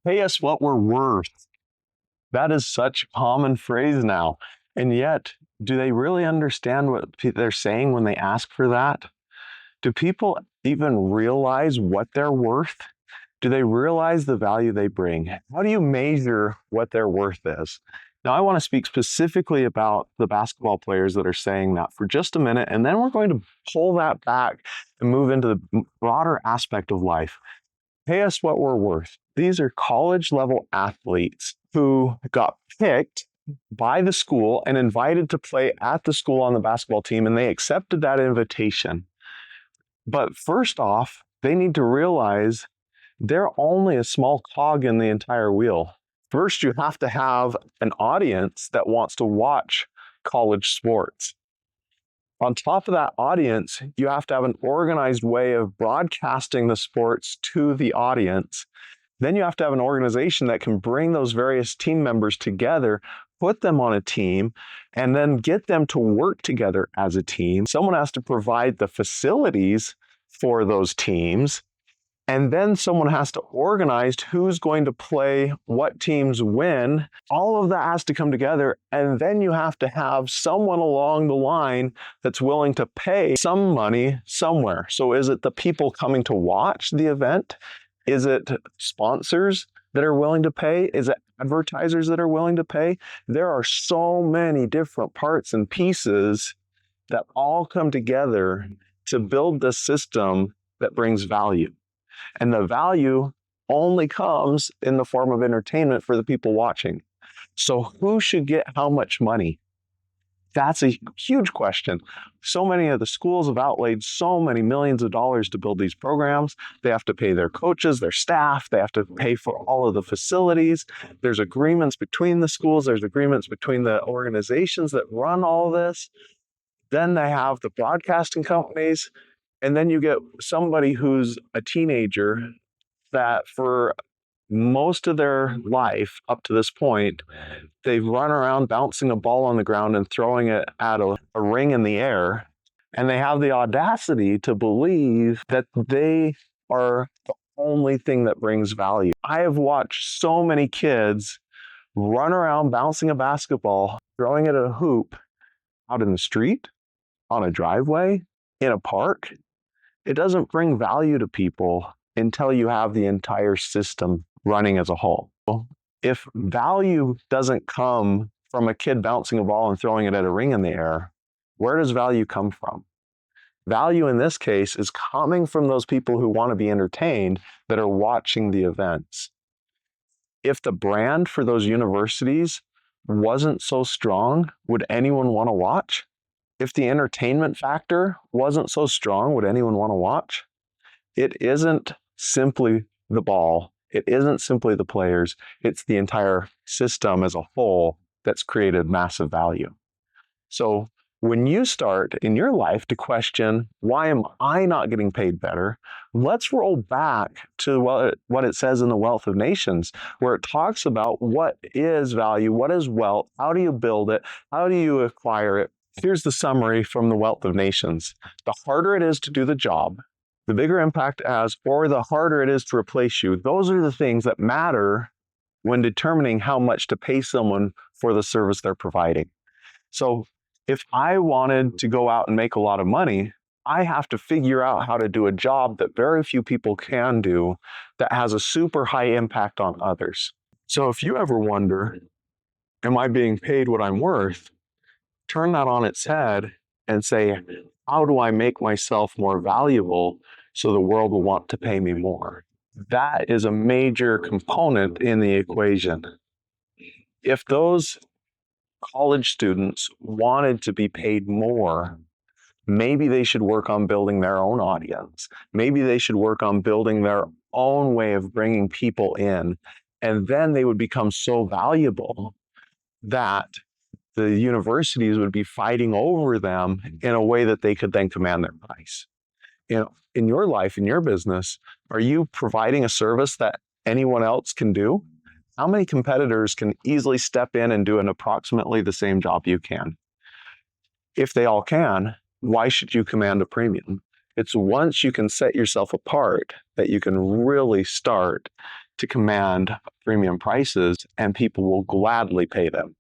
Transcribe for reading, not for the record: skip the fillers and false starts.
Pay us what we're worth. That is such a common phrase now. And yet, do they really understand what they're saying when they ask for that? Do people even realize what they're worth? Do they realize the value they bring? How do you measure what their worth is? Now, I want to speak specifically about the basketball players that are saying that for just a minute, and then we're going to pull that back and move into the broader aspect of life. Pay us what we're worth. These are college level athletes who got picked by the school and invited to play at the school on the basketball team, and they accepted that invitation. But first off, they need to realize they're only a small cog in the entire wheel. First, you have to have an audience that wants to watch college sports. On top of that audience, you have to have an organized way of broadcasting the sports to the audience. Then you have to have an organization that can bring those various team members together, put them on a team, and then get them to work together as a team. Someone has to provide the facilities for those teams. And then someone has to organize who's going to play, what teams win. All of that has to come together. And then you have to have someone along the line that's willing to pay some money somewhere. So is it the people coming to watch the event? Is it sponsors that are willing to pay? Is it advertisers that are willing to pay? There are so many different parts and pieces that all come together to build the system that brings value. And the value only comes in the form of entertainment for the people watching. So who should get how much money? That's a huge question. So many of the schools have outlaid so many millions of dollars to build these programs. They have to pay their coaches, their staff. They have to pay for all of the facilities. There's agreements between the schools. There's agreements between the organizations that run all this. Then they have the broadcasting companies. And then you get somebody who's a teenager that for most of their life up to this point, they've run around bouncing a ball on the ground and throwing it at a ring in the air. And they have the audacity to believe that they are the only thing that brings value. I have watched so many kids run around bouncing a basketball, throwing it at a hoop out in the street, on a driveway, in a park. It doesn't bring value to people until you have the entire system running as a whole. If value doesn't come from a kid bouncing a ball and throwing it at a ring in the air, where does value come from? Value in this case is coming from those people who want to be entertained that are watching the events. If the brand for those universities wasn't so strong, would anyone want to watch? If the entertainment factor wasn't so strong, would anyone want to watch? It isn't simply the ball. It isn't simply the players. It's the entire system as a whole that's created massive value. So when you start in your life to question, why am I not getting paid better? Let's roll back to what it says in the Wealth of Nations, where it talks about what is value, what is wealth, how do you build it, how do you acquire it? Here's the summary from the Wealth of Nations. The harder it is to do the job, the bigger impact it has, or the harder it is to replace you. Those are the things that matter when determining how much to pay someone for the service they're providing. So if I wanted to go out and make a lot of money, I have to figure out how to do a job that very few people can do that has a super high impact on others. So if you ever wonder, am I being paid what I'm worth? Turn that on its head and say, how do I make myself more valuable so the world will want to pay me more? That is a major component in the equation. If those college students wanted to be paid more, maybe they should work on building their own audience. Maybe they should work on building their own way of bringing people in. And then they would become so valuable that the universities would be fighting over them in a way that they could then command their price. In your life, in your business, are you providing a service that anyone else can do? How many competitors can easily step in and do an approximately the same job you can? If they all can, why should you command a premium? It's once you can set yourself apart that you can really start to command premium prices, and people will gladly pay them.